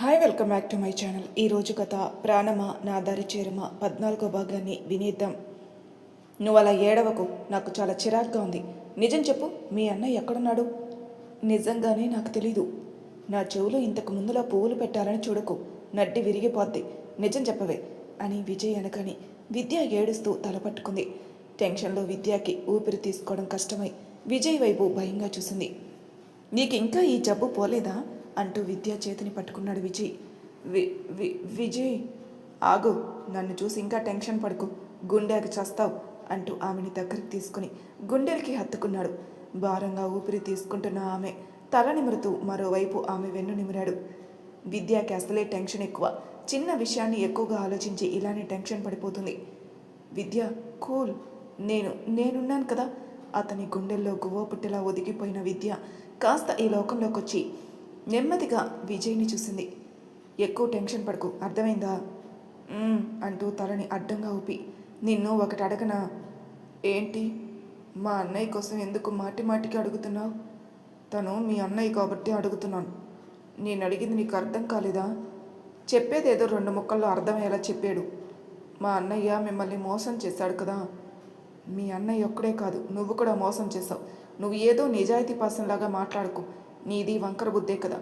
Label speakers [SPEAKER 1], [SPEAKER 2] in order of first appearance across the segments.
[SPEAKER 1] Hi, welcome back to my channel. ఈరోజు కథ ప్రాణమా నా దారి చేరమా 14వ భాగాన్ని వినేద్దాం. నువ్వు అలా ఏడవకు, నాకు చాలా చిరాగ్గా ఉంది. నిజం చెప్పు, మీ అన్నయ్య ఎక్కడున్నాడు? నిజంగానే నాకు తెలీదు. నా చెవులో ఇంతకు ముందులా పువ్వులు పెట్టాలని చూడకు, నడ్డి విరిగిపోద్ది. నిజం చెప్పవే అని విజయ్ అనగానే విద్య ఏడుస్తూ తలపట్టుకుంది. టెన్షన్లో విద్యకి ఊపిరి తీసుకోవడం కష్టమై విజయ్ వైపు భయంగా చూసింది. నీకు ఇంకా ఈ జబ్బు పోలేదా అంటూ విద్య చేతిని పట్టుకున్నాడు విజయ్. విజయ్ ఆగు, నన్ను చూసి ఇంకా టెన్షన్ పడుకు, గుండెకి చస్తావు అంటూ ఆమెని దగ్గరికి తీసుకుని గుండెలకి హత్తుకున్నాడు. భారంగా ఊపిరి తీసుకుంటున్న ఆమె తల నిమురుతూ మరోవైపు ఆమె వెన్ను నిమిరాడు. విద్యకి అసలే టెన్షన్ ఎక్కువ. చిన్న విషయాన్ని ఎక్కువగా ఆలోచించి ఇలానే టెన్షన్ పడిపోతుంది. విద్య కూల్, నేనున్నాను కదా. అతని గుండెల్లో గువ్వ పుట్టెలా ఒదిగిపోయిన విద్య కాస్త ఈ లోకంలోకి వచ్చి నెమ్మదిగా విజయ్ని చూసింది. ఎక్కువ టెన్షన్ పడకు, అర్థమైందా అంటూ తలని అడ్డంగా ఊపి, నిన్ను ఒకటి అడగనా? ఏంటి? మా అన్నయ్య కోసం ఎందుకు మాటి మాటికి అడుగుతున్నావు? తను మీ అన్నయ్య కాబట్టి అడుగుతున్నాను. నేను అడిగింది నీకు అర్థం కాలేదా? చెప్పేదేదో 2 ముక్కల్లో అర్థమయ్యేలా చెప్పాడు. మా అన్నయ్య మిమ్మల్ని మోసం చేశాడు కదా. మీ అన్నయ్య ఒక్కడే కాదు, నువ్వు కూడా మోసం చేశావు. నువ్వు ఏదో నిజాయితీ పర్సన్లాగా మాట్లాడుకో, నీది వంకర బుద్ధే కదా.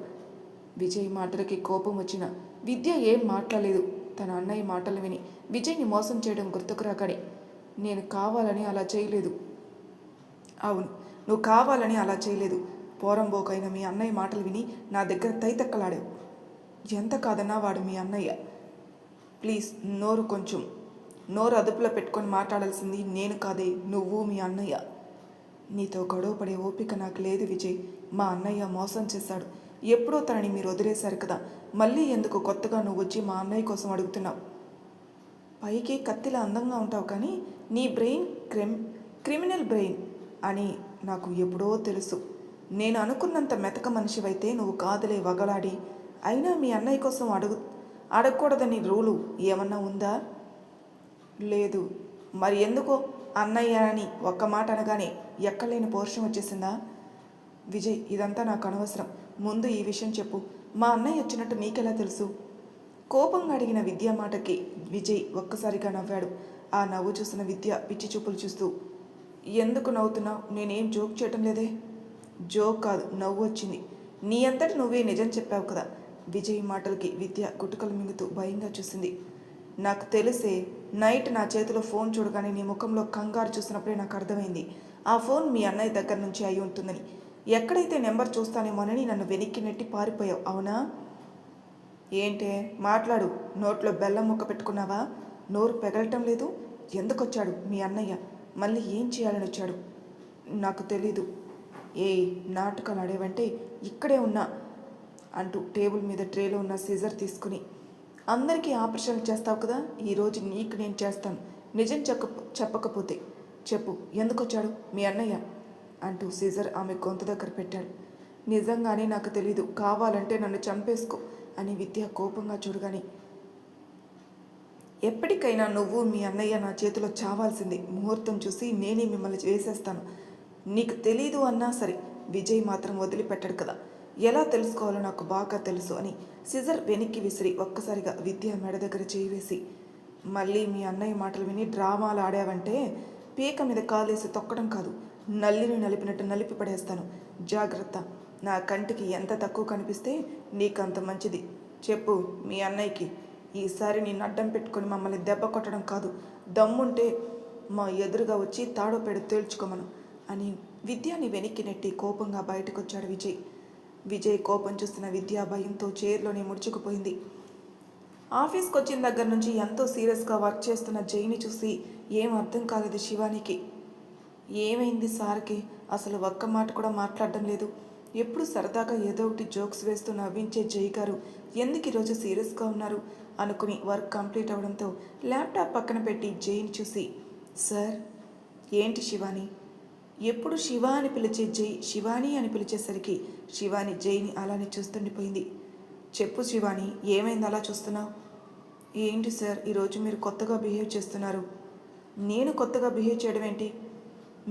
[SPEAKER 1] విజయ్ మాటలకి కోపం వచ్చిన విద్య ఏం మాట్లాడలేదు. తన అన్నయ్య మాటలు విని విజయ్ని మోసం చేయడం గుర్తుకు రాగానే, నేను కావాలని అలా చేయలేదు. అవును, నువ్వు కావాలని అలా చేయలేదు. పోరంబోకైన మీ అన్నయ్య మాటలు విని నా దగ్గర తైతక్కలాడావు. ఎంత కాదన్నా వాడు మీ అన్నయ్య. ప్లీజ్ నోరు అదుపులో పెట్టుకొని మాట్లాడాల్సింది నేను కాదే, నువ్వు మీ అన్నయ్య. నీతో గొడవ పడే ఓపిక నాకు లేదు విజయ్. మా అన్నయ్య మోసం చేశాడు. ఎప్పుడో తనని మీరు వదిలేశారు కదా, మళ్ళీ ఎందుకు కొత్తగా నువ్వు వచ్చి మా అన్నయ్య కోసం అడుగుతున్నావు? పైకి కత్తిలా అందంగా ఉంటావు, కానీ నీ బ్రెయిన్ క్రిమినల్ బ్రెయిన్ అని నాకు ఎప్పుడో తెలుసు. నేను అనుకున్నంత మెతక మనిషివైతే నువ్వు కాదులే వగలాడి. అయినా మీ అన్నయ్య కోసం అడగకూడదని రూలు ఏమన్నా ఉందా? లేదు. మరి ఎందుకో అన్నయ్య అని ఒక్క మాట అనగానే ఎక్కలేని పౌరుషం వచ్చేసిందా? విజయ్, ఇదంతా నాకు అనవసరం. ముందు ఈ విషయం చెప్పు. మా అన్నయ్య వచ్చినట్టు నీకెలా తెలుసు? కోపంగా అడిగిన విద్య మాటకి విజయ్ ఒక్కసారిగా నవ్వాడు. ఆ నవ్వు చూసిన విద్య పిచ్చి చూపులు చూస్తూ, ఎందుకు నవ్వుతున్నావు? నేనేం జోక్ చేయటం లేదే. జోక్ కాదు, నవ్వు వచ్చింది. నీ అంతటి నువ్వే నిజం చెప్పావు కదా. విజయ్ మాటలకి విద్య గుటుకలు మింగుతూ భయంగా చూసింది. నాకు తెలిసే, నైట్ నా చేతిలో ఫోన్ చూడగానే నీ ముఖంలో కంగారు చూసినప్పుడే నాకు అర్థమైంది ఆ ఫోన్ మీ అన్నయ్య దగ్గర నుంచి అయి ఉంటుందని. ఎక్కడైతే నెంబర్ చూస్తానేమోనని నన్ను వెనక్కి నెట్టి పారిపోయావు, అవునా? ఏంటే మాట్లాడు, నోట్లో బెల్లం ముక్క పెట్టుకున్నావా? నోరు పెగలటం లేదు. ఎందుకు వచ్చాడు మీ అన్నయ్య? మళ్ళీ ఏం చేయాలని వచ్చాడు? నాకు తెలీదు. నాటకాలు ఆడేవంటే ఇక్కడే ఉన్నా అంటూ టేబుల్ మీద ట్రేలో ఉన్న సీజర్ తీసుకుని, అందరికీ ఆపరేషన్లు చేస్తావు కదా, ఈరోజు నీకు నేను చేస్తాను. నిజం చెప్పకపోతే చెప్పు, ఎందుకు వచ్చాడు మీ అన్నయ్య అంటూ సీజర్ ఆమె గొంతు దగ్గర పెట్టాడు. నిజంగానే నాకు తెలీదు, కావాలంటే నన్ను చంపేసుకో అని విద్య కోపంగా చూడగానే, ఎప్పటికైనా నువ్వు మీ అన్నయ్య నా చేతిలో చావాల్సిందే. ముహూర్తం చూసి నేనే మిమ్మల్ని వేసేస్తాను. నీకు తెలీదు అన్నా సరే విజయ్ మాత్రం వదిలిపెట్టాడు కదా. ఎలా తెలుసుకోవాలో నాకు బాగా తెలుసు అని సిజర్ వెనక్కి విసిరి ఒక్కసారిగా విద్య మెడ దగ్గర చేయి వేసి, మళ్ళీ మీ అన్నయ్య మాటలు విని డ్రామాలు ఆడావంటే పీక మీద కాలేసి తొక్కడం కాదు, నల్లిని నలిపినట్టు నలిపి పడేస్తాను. జాగ్రత్త. నా కంటికి ఎంత తక్కువ కనిపిస్తే నీకంత మంచిది. చెప్పు మీ అన్నయ్యకి, ఈసారి నేను అడ్డం పెట్టుకొని మమ్మల్ని దెబ్బ కొట్టడం కాదు, దమ్ముంటే మా ఎదురుగా వచ్చి తాడో పేడ తేల్చుకోమను అని విద్యాని వెనక్కి నెట్టి కోపంగా బయటకు వచ్చాడు విజయ్. విజయ్ కోపం చూస్తున్న విద్య భయంతో చైర్లోనే ముడుచుకుపోయింది. ఆఫీస్కి వచ్చిన దగ్గర నుంచి ఎంతో సీరియస్గా వర్క్ చేస్తున్న జైని చూసి ఏం అర్థం కాలేదు శివానికి. ఏమైంది సార్కి? అసలు ఒక్క మాట కూడా మాట్లాడడం లేదు. ఎప్పుడు సరదాగా ఏదో ఒకటి జోక్స్ వేస్తూ నవ్వించే జై గారు ఎందుకు ఈరోజు సీరియస్గా ఉన్నారు అనుకుని వర్క్ కంప్లీట్ అవ్వడంతో ల్యాప్టాప్ పక్కన పెట్టి జైని చూసి, సార్. ఏంటి శివాని? ఎప్పుడు శివ అని పిలిచే జై శివాని అని పిలిచేసరికి శివాని జైని అలానే చూస్తుండిపోయింది. చెప్పు శివాని, ఏమైంది అలా చూస్తున్నావు? ఏంటి సార్, ఈరోజు మీరు కొత్తగా బిహేవ్ చేస్తున్నారు. నేను కొత్తగా బిహేవ్ చేయడం ఏంటి?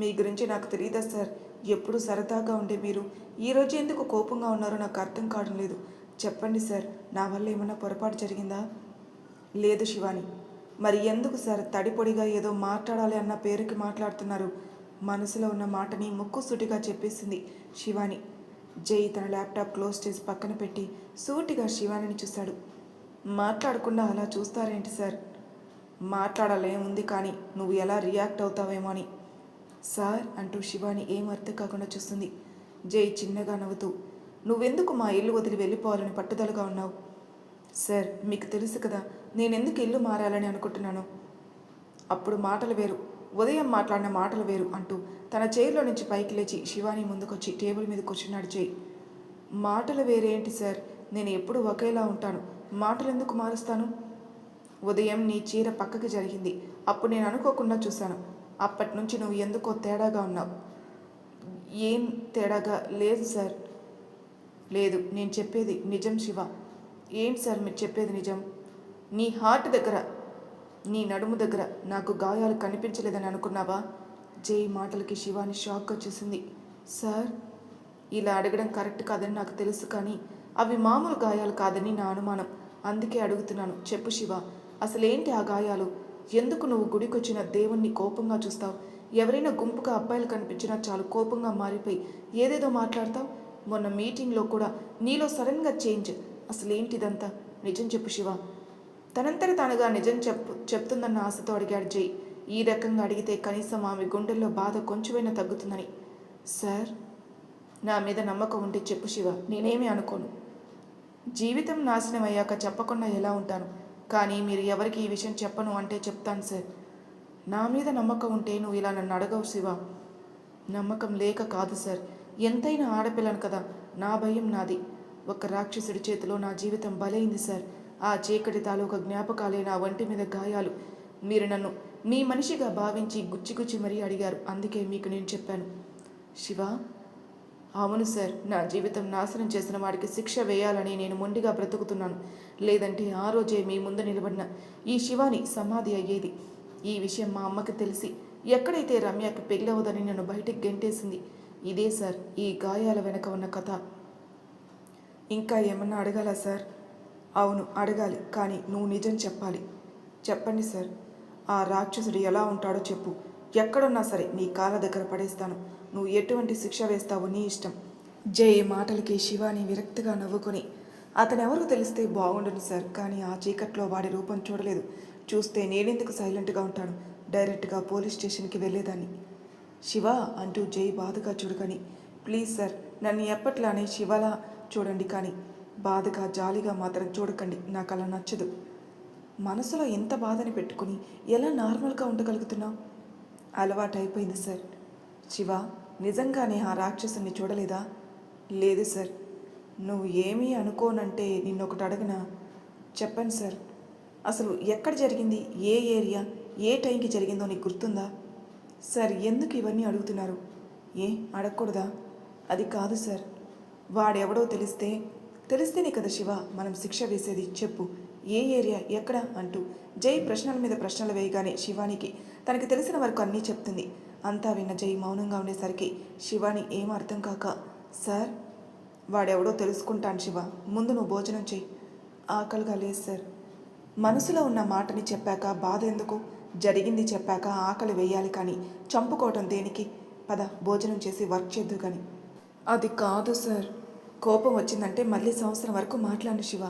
[SPEAKER 1] మీ గురించి నాకు తెలియదా సార్? ఎప్పుడు సరదాగా ఉండే మీరు ఈరోజు ఎందుకు కోపంగా ఉన్నారో నాకు అర్థం కావడం లేదు. చెప్పండి సార్, నా వల్ల ఏమైనా పొరపాటు జరిగిందా? లేదు శివాని. మరి ఎందుకు సార్ తడిపొడిగా ఏదో మాట్లాడాలి అన్న పేరుకి మాట్లాడుతున్నారు? మనసులో ఉన్న మాటని ముక్కుసూటిగా చెప్పేసింది శివాని. జై తన ల్యాప్టాప్ క్లోజ్ చేసి పక్కన పెట్టి సూటిగా శివానిని చూశాడు. మాట్లాడకుండా అలా చూస్తారేంటి సార్? మాట్లాడాలేముంది, కానీ నువ్వు ఎలా రియాక్ట్ అవుతావేమో అని. సార్ అంటూ శివాని ఏం అర్థం కాకుండా చూస్తుంది. జై చిన్నగా నవ్వుతూ, నువ్వెందుకు మా ఇల్లు వదిలి వెళ్ళిపోవాలని పట్టుదలగా ఉన్నావు? సార్, మీకు తెలుసు కదా నేనెందుకు ఇల్లు మారాలని అనుకుంటున్నాను. అప్పుడు మాటలు వేరు, ఉదయం మాట్లాడిన మాటలు వేరు అంటూ తన చైర్లో నుంచి పైకి లేచి శివాని ముందుకొచ్చి టేబుల్ మీద కూర్చున్నాడు జై. మాటలు వేరేంటి సార్? నేను ఎప్పుడు ఒకేలా ఉంటాను. మాటలు ఎందుకు మారుస్తాను? ఉదయం నీ చీర పక్కకి జరిగింది, అప్పుడు నేను అనుకోకుండా చూశాను. అప్పటి నుంచి నువ్వు ఎందుకో తేడాగా ఉన్నావు. ఏం తేడాగా లేదు సార్. లేదు, నేను చెప్పేది నిజం శివ. ఏంటి సార్ మీరు చెప్పేది నిజం? నీ హార్ట్ దగ్గర, నీ నడుము దగ్గర నాకు గాయాలు కనిపించలేదని అనుకున్నావా? జై మాటలకి శివాని షాక్గా చూసింది. సార్, ఇలా అడగడం కరెక్ట్ కాదని నాకు తెలుసు, కానీ అవి మామూలు గాయాలు కాదని నా అనుమానం. అందుకే అడుగుతున్నాను. చెప్పు శివ, అసలేంటి ఆ గాయాలు? ఎందుకు నువ్వు గుడికొచ్చిన దేవుణ్ణి కోపంగా చూస్తావు? ఎవరైనా గుంపుగా అబ్బాయిలు కనిపించినా చాలు కోపంగా మారిపోయి ఏదేదో మాట్లాడతావు. మొన్న మీటింగ్లో కూడా నీలో సడన్గా చేంజ్. అసలేంటిదంతా? నిజం చెప్పు శివ. తనంతట తానుగా నిజం చెప్తుందన్న ఆశతో అడిగాడు జై. ఈ రకంగా అడిగితే కనీసం ఆమె గుండెల్లో బాధ కొంచెమైనా తగ్గుతుందని. సార్, నా మీద నమ్మకం ఉంటే చెప్పు శివ, నేనేమీ అనుకోను. జీవితం నాశనం అయ్యాక చెప్పకుండా ఎలా ఉంటాను? కానీ మీరు ఎవరికి ఈ విషయం చెప్పను అంటే చెప్తాను సార్. నా మీద నమ్మకం ఉంటే నువ్వు ఇలా నన్ను అడగవు శివ. నమ్మకం లేక కాదు సార్, ఎంతైనా ఆడపిల్లను కదా, నా భయం నాది. ఒక రాక్షసుడి చేతిలో నా జీవితం బలైంది సార్. ఆ చీకటి తాలూకా జ్ఞాపకాలే నా ఒంటి మీద గాయాలు. మీరు నన్ను మీ మనిషిగా భావించి గుచ్చి మరీ అడిగారు, అందుకే మీకు నేను చెప్పాను. శివ, అవును సార్, నా జీవితం నాశనం చేసిన వాడికి శిక్ష వేయాలని నేను మొండిగా బ్రతుకుతున్నాను. లేదంటే ఆ రోజే మీ ముందు నిలబడిన ఈ శివాని సమాధి అయ్యేది. ఈ విషయం మా అమ్మకి తెలిసి ఎక్కడైతే రమ్యకి పెళ్ళవదని నన్ను బయటికి గెంటేసింది. ఇదే సార్ ఈ గాయాల వెనక ఉన్న కథ. ఇంకా ఏమన్నా అడగాలా సార్? అవును, అడగాలి, కానీ నువ్వు నిజం చెప్పాలి. చెప్పండి సార్, ఆ రాక్షసుడు ఎలా ఉంటాడో చెప్పు. ఎక్కడున్నా సరే నీ కాళ్ళ దగ్గర పడేస్తాను. నువ్వు ఎటువంటి శిక్ష వేస్తావో నీ ఇష్టం. జై మాటలకి శివాని విరక్తిగా నవ్వుకొని, అతనెవరో తెలిస్తే బాగుండును సార్, కానీ ఆ చీకట్లో వాడి రూపం చూడలేదు. చూస్తే నేనెందుకు సైలెంట్గా ఉంటాను? డైరెక్ట్గా పోలీస్ స్టేషన్కి వెళ్ళేదాన్ని. శివ అంటూ జై బాధగా చూడకని, ప్లీజ్ సార్, నన్ను ఎప్పట్లానే శివలా చూడండి, కానీ బాధగా జాలిగా మాత్రం చూడకండి. నాకు అలా నచ్చదు. మనసులో ఎంత బాధని పెట్టుకుని ఎలా నార్మల్గా ఉండగలుగుతున్నావు? అలవాటు అయిపోయింది సార్. శివ, నిజంగానే ఆ రాక్షసుని చూడలేదా? లేదు సార్. నువ్వు ఏమీ అనుకోనంటే నిన్నొకటి అడగనా? చెప్పండి సార్, అసలు ఎక్కడ జరిగింది? ఏ ఏరియా, ఏ టైంకి జరిగిందో నీకు గుర్తుందా? సార్, ఎందుకు ఇవన్నీ అడుగుతున్నారు? ఏ అడగకూడదా? అది కాదు సార్, వాడెవడో తెలిస్తేనే కదా శివ మనం శిక్ష వేసేది. చెప్పు, ఏ ఏరియా, ఎక్కడ అంటూ జై ప్రశ్నల మీద ప్రశ్నలు వేయగానే శివానికి తనకి తెలిసిన వరకు అన్నీ చెప్తుంది. అంతా విన్న జై మౌనంగా ఉండేసరికి శివాని ఏం అర్థం కాక, సార్, వాడెవడో తెలుసుకుంటాను శివ, ముందు నువ్వు భోజనం చెయ్యి. ఆకలిగా లేదు సార్. మనసులో ఉన్న మాటని చెప్పాక బాధ ఎందుకు? జరిగింది చెప్పాక ఆకలి వేయాలి, కానీ చంపుకోవటం దేనికి? పద, భోజనం చేసి వర్క్ చేద్దు కానీ. అది కాదు సార్, కోపం వచ్చిందంటే మళ్ళీ సంవత్సరం వరకు మాట్లాడు శివ.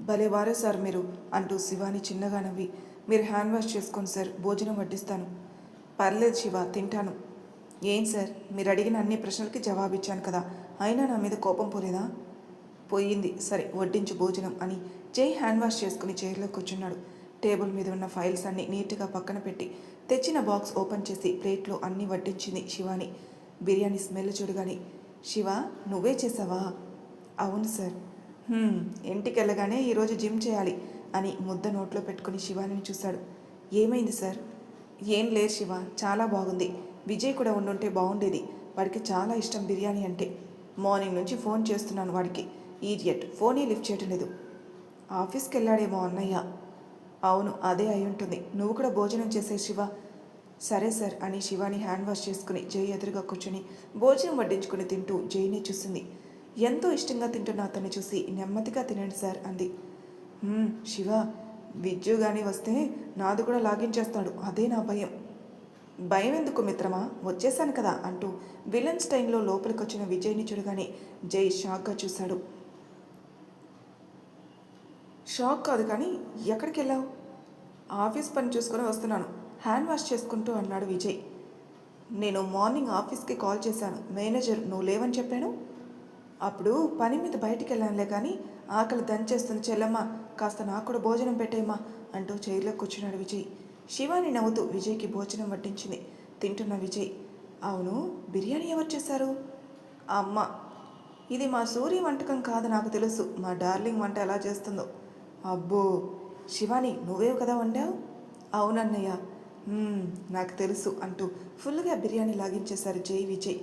[SPEAKER 1] భలేవారే సార్ మీరు అంటూ శివాని చిన్నగా నవ్వి, మీరు హ్యాండ్ వాష్ చేసుకోండి సార్, భోజనం వడ్డిస్తాను. పర్లేదు శివ, తింటాను. ఏం సార్, మీరు అడిగిన అన్ని ప్రశ్నలకి జవాబిచ్చాను కదా, అయినా నా మీద కోపం పోలేదా? పోయింది. సరే, వడ్డించు భోజనం అని జై హ్యాండ్ వాష్ చేసుకుని చైర్లో కూర్చున్నాడు. టేబుల్ మీద ఉన్న ఫైల్స్ అన్నీ నీట్గా పక్కన పెట్టి తెచ్చిన బాక్స్ ఓపెన్ చేసి ప్లేట్లో అన్నీ వడ్డించింది శివాని. బిర్యానీ స్మెల్ చూడగానే, శివ, నువ్వే చేసావా? అవును సార్. ఇంటికి వెళ్ళగానే ఈరోజు జిమ్ చేయాలి అని ముద్ద నోట్లో పెట్టుకుని శివానిని చూశాడు. ఏమైంది సార్? ఏం లేదు శివ, చాలా బాగుంది. విజయ్ కూడా ఉండుంటే బాగుండేది. వాడికి చాలా ఇష్టం బిర్యానీ అంటే. మార్నింగ్ నుంచి ఫోన్ చేస్తున్నాను వాడికి, ఈడియట్ ఫోనే లిఫ్ట్ చేయటం లేదు. ఆఫీస్కి వెళ్ళాడేమో అన్నయ్య. అవును, అదే అయి ఉంటుంది. నువ్వు కూడా భోజనం చేసే శివ. సరే సార్ అని శివాని హ్యాండ్ వాష్ చేసుకుని జై ఎదురుగా కూర్చుని భోజనం వడ్డించుకుని తింటూ జైనే చూసింది. ఎంతో ఇష్టంగా తింటున్న అతన్ని చూసి నెమ్మదిగా తినండి సార్ అంది. శివ, విద్యు కానీ వస్తే నాది కూడా లాగించేస్తాడు, అదే నా భయం. భయం ఎందుకు మిత్రమా, వచ్చేసాను కదా అంటూ విలన్ స్టైల్లో లోపలికి వచ్చిన విజయ్ని చూడగానే జై షాక్గా చూశాడు. షాక్ కాదు కానీ ఎక్కడికి వెళ్ళావు? ఆఫీస్ పని చూసుకొని వస్తున్నాను, హ్యాండ్ వాష్ చేసుకుంటూ అన్నాడు విజయ్. నేను మార్నింగ్ ఆఫీస్కి కాల్ చేశాను, మేనేజర్ నువ్వు లేవని చెప్పాను. అప్పుడు పని మీద బయటికి వెళ్ళానులే కానీ ఆకలి దంచేస్తుంది చెల్లమ్మ, కాస్త నాకు కూడా భోజనం పెట్టేయమ్మా అంటూ చైర్లో కూర్చున్నాడు విజయ్. శివాని నవ్వుతూ విజయ్కి భోజనం వడ్డించింది. తింటున్న విజయ్, అవును బిర్యానీ ఎవరు చేశారు? అమ్మ. ఇది మా సూర్య వంటకం కాదు, నాకు తెలుసు, మా డార్లింగ్ వంట ఎలా చేస్తుందో. అబ్బో, శివాని నువ్వేవు కదా వండావు? అవునన్నయ్య. నాకు తెలుసు అంటూ ఫుల్గా బిర్యానీ లాగించేశారు జై విజయ్.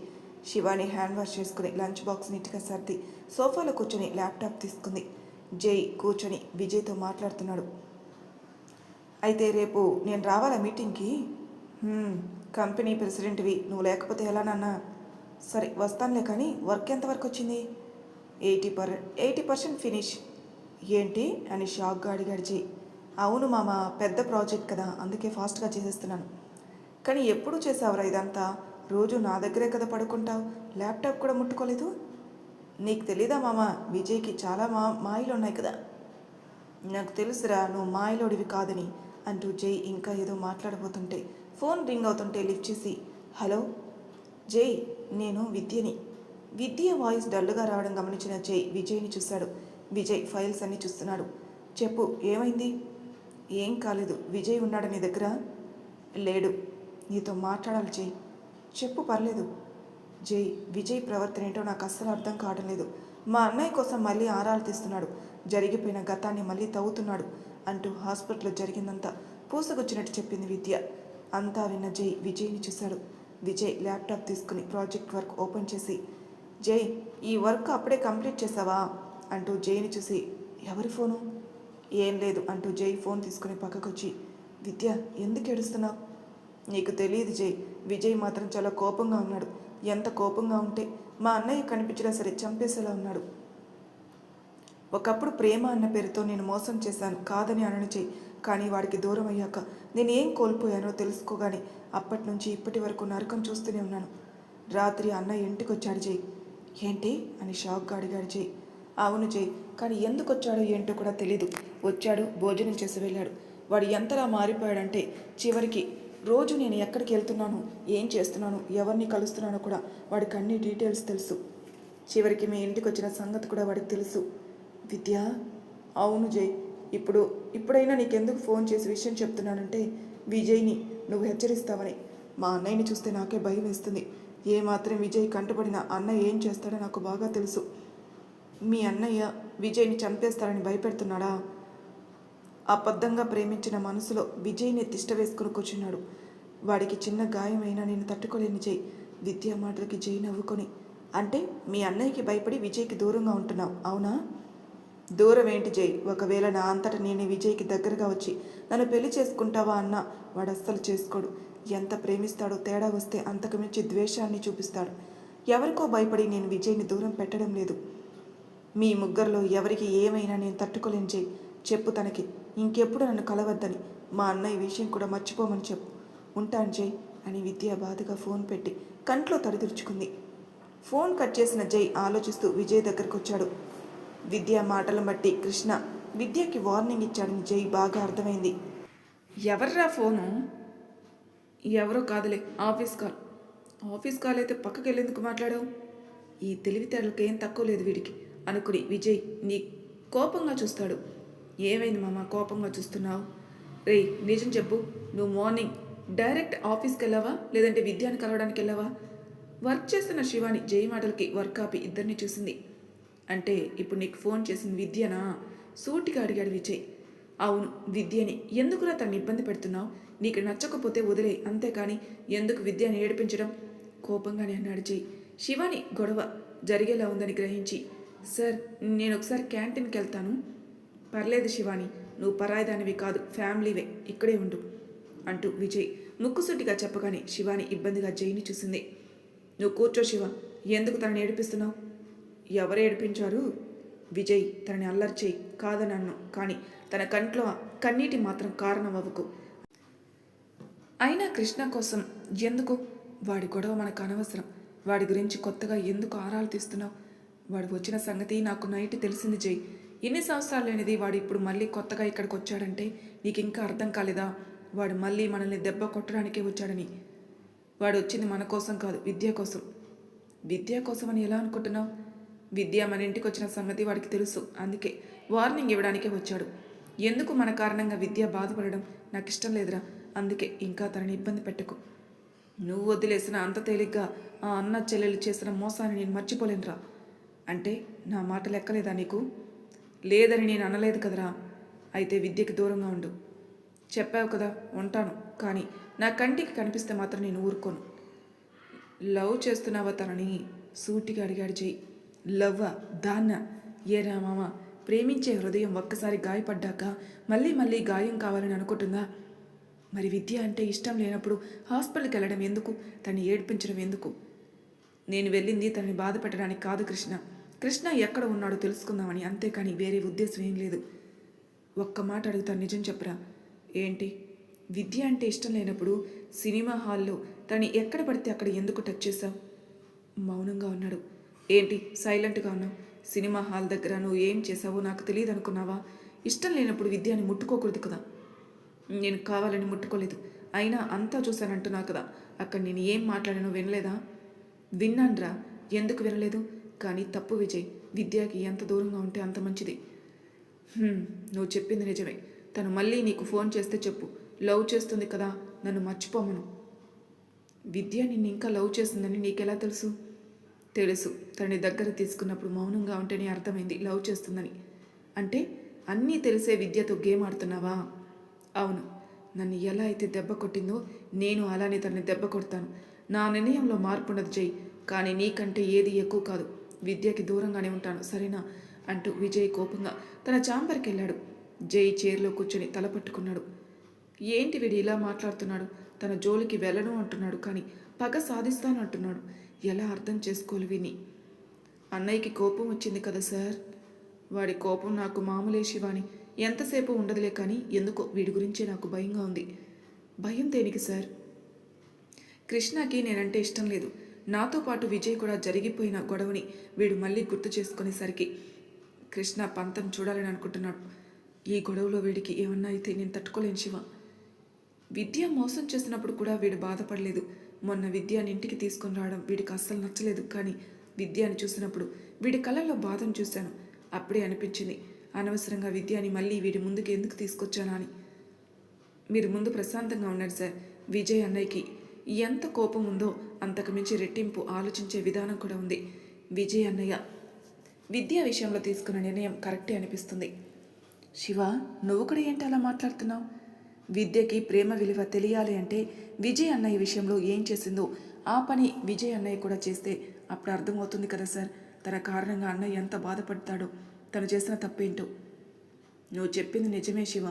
[SPEAKER 1] శివాని హ్యాండ్ వాష్ చేసుకుని లంచ్ బాక్స్ నీట్గా సర్ది సోఫాలో కూర్చొని ల్యాప్టాప్ తీసుకుంది. జై కూర్చొని విజయ్తో మాట్లాడుతున్నాడు. అయితే రేపు నేను రావాలా మీటింగ్కి? కంపెనీ ప్రెసిడెంట్వి, నువ్వు లేకపోతే ఎలానన్నా? సరే వస్తానులే కానీ వర్క్ ఎంతవరకు వచ్చింది? 80% ఫినిష్. ఏంటి అని షాక్గా అడిగాడు జై. అవును మామ, పెద్ద ప్రాజెక్ట్ కదా, అందుకే ఫాస్ట్గా చేసేస్తున్నాను. కానీ ఎప్పుడు చేసావురా ఇదంతా? రోజు నా దగ్గరే కదా పడుకుంటావు, ల్యాప్టాప్ కూడా ముట్టుకోలేదు. నీకు తెలీదా మామ, విజయ్కి చాలా మాయలు ఉన్నాయి కదా. నాకు తెలుసురా నువ్వు మాయలోడివి కాదని అంటూ జై ఇంకా ఏదో మాట్లాడబోతుంటే ఫోన్ రింగ్ అవుతుంటే లిఫ్ట్ చేసి, హలో జై, నేను విద్యని. విద్య వాయిస్ డల్లుగా రావడం గమనించిన జై విజయ్ని చూశాడు. విజయ్ ఫైల్స్ అన్నీ చూస్తున్నాడు. చెప్పు, ఏమైంది? ఏం కాలేదు. విజయ్ ఉన్నాడు నీ దగ్గర? లేడు. నీతో మాట్లాడాలి జై. చెప్పు, పర్లేదు. జై, విజయ్ ప్రవర్తన ఏంటో నాకు అస్సలు అర్థం కావడం లేదు. మా అన్నయ్య కోసం మళ్ళీ ఆరాలు తీస్తున్నాడు, జరిగిపోయిన గతాన్ని మళ్ళీ తవ్వుతున్నాడు అంటూ హాస్పిటల్లో జరిగిందంతా పూసగుచ్చినట్టు చెప్పింది విద్య. అంతా విన్న జై విజయ్ని చూశాడు. విజయ్ ల్యాప్టాప్ తీసుకుని ప్రాజెక్ట్ వర్క్ ఓపెన్ చేసి, జై ఈ వర్క్ అప్పుడే కంప్లీట్ చేసావా అంటూ జైని చూసి, ఎవరి ఫోను? ఏం లేదు అంటూ జై ఫోన్ తీసుకుని పక్కకొచ్చి, విద్య ఎందుకు ఏడుస్తున్నావు? నీకు తెలియదు జై, విజయ్ మాత్రం చాలా కోపంగా ఉన్నాడు. ఎంత కోపంగా ఉంటే మా అన్నయ్య కనిపించినా సరే చంపేసేలా ఉన్నాడు. ఒకప్పుడు ప్రేమ అన్న పేరుతో నేను మోసం చేశాను, కాదని అనను జై. కానీ వాడికి దూరం అయ్యాక నేను ఏం కోల్పోయానో తెలుసుకోగానే అప్పటి నుంచి ఇప్పటి వరకు నరకం చూస్తూనే ఉన్నాను. రాత్రి అన్నయ్య ఇంటికి వచ్చాడు జై. ఏంటి అని షాక్గా అడిగాడు జై. అవును జై, కానీ ఎందుకు వచ్చాడో ఏంటో కూడా తెలీదు. వచ్చాడు, భోజనం చేసి వెళ్ళాడు. వాడు ఎంతలా మారిపోయాడంటే చివరికి రోజు నేను ఎక్కడికి వెళ్తున్నాను, ఏం చేస్తున్నాను, ఎవరిని కలుస్తున్నానో కూడా వాడికి అన్ని డీటెయిల్స్ తెలుసు. చివరికి మీ ఇంటికి వచ్చిన సంగతి కూడా వాడికి తెలుసు. విద్య. అవును జై, ఇప్పుడైనా నీకెందుకు ఫోన్ చేసి విషయం చెప్తున్నానంటే విజయ్ని నువ్వు హెచ్చరిస్తావని. మా అన్నయ్యని చూస్తే నాకే భయం వేస్తుంది. ఏమాత్రం విజయ్ కంటపడిన అన్నయ్య ఏం చేస్తాడో నాకు బాగా తెలుసు. మీ అన్నయ్య విజయ్ని చంపేస్తాడని భయపెడుతున్నాడా? అబద్ధంగా ప్రేమించిన మనసులో విజయ్ని తిష్ట వేసుకుని కూర్చున్నాడు. వాడికి చిన్న గాయమైనా నేను తట్టుకోలేని జై. విద్యా మాటలకి జై నవ్వుకొని, అంటే మీ అన్నయ్యకి భయపడి విజయ్కి దూరంగా ఉంటున్నావు, అవునా? దూరం ఏంటి జై, ఒకవేళ నా అంతటా నేను విజయ్కి దగ్గరగా వచ్చి నన్ను పెళ్లి చేసుకుంటావా అన్నా వాడు అస్సలు చేసుకోడు. ఎంత ప్రేమిస్తాడో తేడా వస్తే అంతకు మించి ద్వేషాన్ని చూపిస్తాడు. ఎవరికో భయపడి నేను విజయ్ని దూరం పెట్టడం లేదు. మీ ముగ్గురిలో ఎవరికి ఏమైనా నేను తట్టుకోలేను జై. చెప్పు తనకి ఇంకెప్పుడు నన్ను కలవద్దని, మా అన్నయ్య విషయం కూడా మర్చిపోమని చెప్పు. ఉంటాను జై అని విద్య బాధగా ఫోన్ పెట్టి కంట్లో తడితుడుచుకుంది. ఫోన్ కట్ చేసిన జై ఆలోచిస్తూ విజయ్ దగ్గరకు వచ్చాడు. విద్య మాటలను బట్టి కృష్ణ విద్యకి వార్నింగ్ ఇచ్చాడని జై బాగా అర్థమైంది. ఎవర్రా ఫోను? ఎవరో కాదులే, ఆఫీస్ కాల్ అయితే పక్కకి వెళ్ళేందుకు మాట్లాడావు? ఈ తెలివితేటలకు ఏం తక్కువ లేదు వీడికి అనుకుని విజయ్ నీ కోపంగా చూస్తాడు. ఏమైంది మామ కోపంగా చూస్తున్నావు? రేయ్ నిజం చెప్పు, నువ్వు మార్నింగ్ డైరెక్ట్ ఆఫీస్కి వెళ్ళావా లేదంటే విద్యాన్ని కలవడానికి వెళ్ళావా? వర్క్ చేస్తున్న శివాని జై మాటలకి వర్క్ ఆపి ఇద్దరిని చూసింది. అంటే ఇప్పుడు నీకు ఫోన్ చేసింది విద్యనా? సూటిగా అడిగాడు విజయ్. అవును విద్యని. ఎందుకురా తను ఇబ్బంది పెడుతున్నావు? నీకు నచ్చకపోతే వదిలే, అంతేకాని ఎందుకు విద్యని ఏడిపించడం? కోపంగానే అన్నాడు జై. శివాని గొడవ జరిగేలా ఉందని గ్రహించి, సార్ నేను ఒకసారి క్యాంటీన్కి వెళ్తాను. పర్లేదు శివాని, నువ్వు పరాయిదానివి కాదు, ఫ్యామిలీవే, ఇక్కడే ఉండు అంటూ విజయ్ ముక్కుసూటిగా చెప్పగానే శివాని ఇబ్బందిగా జైని చూసింది. నువ్వు కూర్చో శివ, ఎందుకు తనని ఏడిపిస్తున్నావు? ఎవరు ఏడిపించారు? విజయ్ తనని అల్లరి చేయి కాదనన్ను, కానీ తన కంట్లో కన్నీటి మాత్రం కారణం అవ్వకు. అయినా కృష్ణ కోసం ఎందుకు? వాడి గొడవ మనకు అనవసరం. వాడి గురించి కొత్తగా ఎందుకు ఆరాలు తీస్తున్నావు? వాడు వచ్చిన సంగతి నాకు నైట్ తెలిసింది జై. ఎన్ని సంవత్సరాలు లేనిది వాడు ఇప్పుడు మళ్ళీ కొత్తగా ఇక్కడికి వచ్చాడంటే నీకు ఇంకా అర్థం కాలేదా? వాడు మళ్ళీ మనల్ని దెబ్బ కొట్టడానికే వచ్చాడని. వాడు వచ్చింది మన కోసం కాదు, విద్య కోసం. విద్య కోసం అని ఎలా అనుకుంటున్నావు? విద్య మన ఇంటికి వచ్చిన సంగతి వాడికి తెలుసు, అందుకే వార్నింగ్ ఇవ్వడానికే వచ్చాడు. ఎందుకు మన కారణంగా విద్య బాధపడడం నాకు ఇష్టం లేదురా. అందుకే ఇంకా తనని ఇబ్బంది పెట్టకు. నువ్వు వదిలేసిన అంత తేలిగ్గా ఆ అన్న చెల్లెలు చేసిన మోసాన్ని నేను మర్చిపోలేనురా. అంటే నా మాట లెక్కలేదా నీకు? లేదని నేను అనలేదు కదరా. అయితే విద్యకి దూరంగా ఉండు. చెప్పావు కదా, ఉంటాను. కానీ నా కంటికి కనిపిస్తే మాత్రం నేను ఊరుకోను. లవ్ చేస్తున్నావా తనని? సూటిగా అడిగాడు జై. లవ్వా? దాన్నా? ఏరా మామ, ప్రేమించే హృదయం ఒక్కసారి గాయపడ్డాక మళ్ళీ మళ్ళీ గాయం కావాలని అనుకుంటుందా? మరి విద్య అంటే ఇష్టం లేనప్పుడు హాస్పిటల్కి వెళ్ళడం ఎందుకు? తను ఏడ్పించడం ఎందుకు? నేను వెళ్ళింది తనని బాధ పెట్టడానికి కాదు కృష్ణ. కృష్ణ ఎక్కడ ఉన్నాడో తెలుసుకుందామని, అంతేకాని వేరే ఉద్దేశం ఏం లేదు. ఒక్క మాట అడుగుతాను, నిజం చెప్పరా. ఏంటి? విద్య అంటే ఇష్టం లేనప్పుడు సినిమా హాల్లో తనని ఎక్కడ పడితే అక్కడ ఎందుకు టచ్ చేశావు? మౌనంగా ఉన్నాడు. ఏంటి సైలెంట్గా ఉన్నావు? సినిమా హాల్ దగ్గర నువ్వు ఏం చేసావో నాకు తెలియదు అనుకున్నావా? ఇష్టం లేనప్పుడు విద్యని ముట్టుకోకూడదు కదా. నేను కావాలని ముట్టుకోలేదు, అయినా అంతా చూశానంటున్నా కదా. అక్కడ నేను ఏం మాట్లాడానో వినలేదా? విన్నాన్రా. ఎందుకు వినలేదు? కానీ తప్పు విజయ్. విద్యకి ఎంత దూరంగా ఉంటే అంత మంచిది. నువ్వు చెప్పింది నిజమే. తను మళ్ళీ నీకు ఫోన్ చేస్తే చెప్పు, లవ్ చేస్తుంది కదా, నన్ను మర్చిపోమను. విద్య నిన్ను ఇంకా లవ్ చేస్తుందని నీకెలా తెలుసు? తెలుసు. తనని దగ్గర తీసుకున్నప్పుడు మౌనంగా ఉంటేనే అర్థమైంది లవ్ చేస్తుందని. అంటే అన్నీ తెలిసే విద్యతో గేమ్ ఆడుతున్నావా? అవును. నన్ను ఎలా అయితే దెబ్బ కొట్టిందో నేను అలానే తనని దెబ్బ కొడతాను. నా నిర్ణయంలో మార్పు ఉండదు జై. కానీ నీకంటే ఏది ఎక్కువ కాదు. విద్యకి దూరంగానే ఉంటాను, సరేనా? అంటూ విజయ్ కోపంగా తన ఛాంబర్కి వెళ్ళాడు. జై చైర్లో కూర్చొని తల పట్టుకున్నాడు. ఏంటి వీడు ఇలా మాట్లాడుతున్నాడు? తన జోలికి వెళ్ళను అంటున్నాడు, కానీ పగ సాధిస్తాను అంటున్నాడు. ఎలా అర్థం చేసుకోవాలి విని? అన్నయ్యకి కోపం వచ్చింది కదా సార్. వాడి కోపం నాకు మామూలే శివాని. ఎంతసేపు ఉండదులే, కానీ ఎందుకో వీడి గురించే నాకు భయంగా ఉంది. భయం దేనికి సార్? కృష్ణకి నేనంటే ఇష్టం లేదు. నాతో పాటు విజయ్ కూడా జరిగిపోయిన గొడవని వీడు మళ్ళీ గుర్తు చేసుకునేసరికి కృష్ణ పంతం చూడాలని అనుకుంటున్నాడు. ఈ గొడవలో వీడికి ఏమన్నా అయితే నేను తట్టుకోలేను శివ. విద్య మోసం చేసినప్పుడు కూడా వీడు బాధపడలేదు. మొన్న విద్యని ఇంటికి తీసుకొని రావడం వీడికి అస్సలు నచ్చలేదు. కానీ విద్యని చూసినప్పుడు వీడి కళ్ళల్లో బాధను చూశాను. అప్పుడే అనిపించింది, అనవసరంగా విద్యని మళ్ళీ వీడి ముందుకు ఎందుకు తీసుకొచ్చానా అని. మీరు ముందు ప్రశాంతంగా ఉన్నారు సార్. విజయ్ అన్నయ్యకి ఎంత కోపం ఉందో అంతకు మించి రెట్టింపు ఆలోచించే విధానం కూడా ఉంది. విజయ్ అన్నయ్య విద్య విషయంలో తీసుకున్న నిర్ణయం కరెక్టే అనిపిస్తుంది. శివ, నువ్వు కూడా ఏంటి అలా మాట్లాడుతున్నావు? విద్యకి ప్రేమ విలువ తెలియాలి అంటే విజయ్ అన్నయ్య విషయంలో ఏం చేసిందో ఆ పని విజయ్ అన్నయ్య కూడా చేస్తే అప్పుడు అర్థమవుతుంది కదా సార్. తన కారణంగా అన్నయ్య ఎంత బాధపడతాడో, తను చేసిన తప్పేంటో. నువ్వు చెప్పింది నిజమే శివ,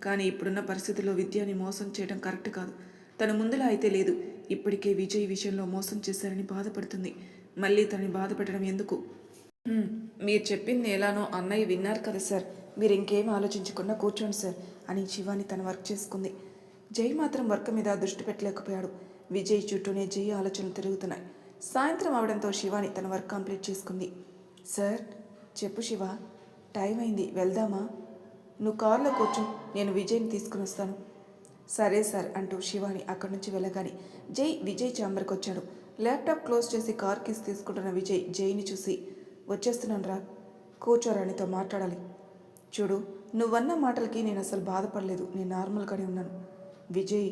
[SPEAKER 1] కానీ ఇప్పుడున్న పరిస్థితుల్లో విద్యని మోసం చేయడం కరెక్ట్ కాదు. తను ముందులా అయితే లేదు. ఇప్పటికే విజయ్ విషయంలో మోసం చేశారని బాధపడుతుంది. మళ్ళీ తనని బాధపెట్టడం ఎందుకు? మీరు చెప్పింది ఎలానో అన్నయ్య విన్నారు కదా సార్. మీరు ఇంకేం ఆలోచించకుండా కూర్చోండి సార్ అని శివాని తన వర్క్ చేసుకుంది. జై మాత్రం వర్క్ మీద దృష్టి పెట్టలేకపోయాడు. విజయ్ చుట్టూనే జై ఆలోచనలు తిరుగుతున్నాయి. సాయంత్రం అవడంతో శివాని తన వర్క్ కంప్లీట్ చేసుకుంది. సార్, చెప్పు శివ, టైం అయింది, వెళ్దామా? నువ్వు కారులో కూర్చో, నేను విజయ్ని తీసుకుని వస్తాను. సరే సార్ అంటూ శివాని అక్కడి నుంచి వెళ్ళగానే జై విజయ్ ఛాంబర్కి వచ్చాడు. ల్యాప్టాప్ క్లోజ్ చేసి కార్ కీస్ తీసుకుంటున్న విజయ్ జైని చూసి, వచ్చేస్తున్నాను రా, కూర్చోరా, నీతో మాట్లాడాలి. చూడు, నువ్వన్న మాటలకి నేను అసలు బాధపడలేదు, నేను నార్మల్గానే ఉన్నాను. విజయ్,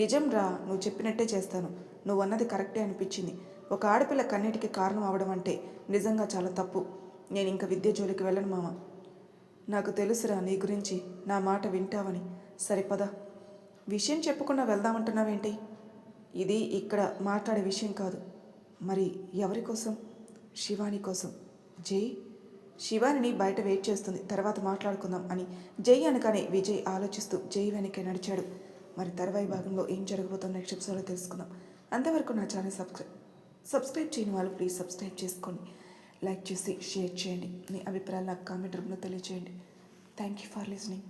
[SPEAKER 1] నిజం రా, నువ్వు చెప్పినట్టే చేస్తాను. నువ్వన్నది కరెక్టే అనిపించింది. ఒక ఆడపిల్ల కన్నిటికి కారణం అవడం అంటే నిజంగా చాలా తప్పు. నేను ఇంకా విద్య జోలికి వెళ్ళను మామ. నాకు తెలుసురా నీ గురించి, నా మాట వింటావని. సరిపద. విషయం చెప్పకుండా వెళ్దామంటున్నావేంటి? ఇది ఇక్కడ మాట్లాడే విషయం కాదు. మరి ఎవరి కోసం? శివాని కోసం. జై శివానిని బయట వెయిట్ చేస్తుంది, తర్వాత మాట్లాడుకుందాం అని జై అనగానే విజయ్ ఆలోచిస్తూ జై వెనక్కి నడిచాడు. మరి తర్వాయి భాగంలో ఏం జరగబోతుందో నెక్స్ట్ ఎపిసోడ్లో తెలుసుకుందాం. అంతవరకు నా ఛానల్ సబ్స్క్రైబ్ చేయని వాళ్ళు ప్లీజ్ సబ్స్క్రైబ్ చేసుకోండి. లైక్ చేసి షేర్ చేయండి. మీ అభిప్రాయాలు నాకు కామెంట్ రూపంలో తెలియజేయండి. Thank you for listening.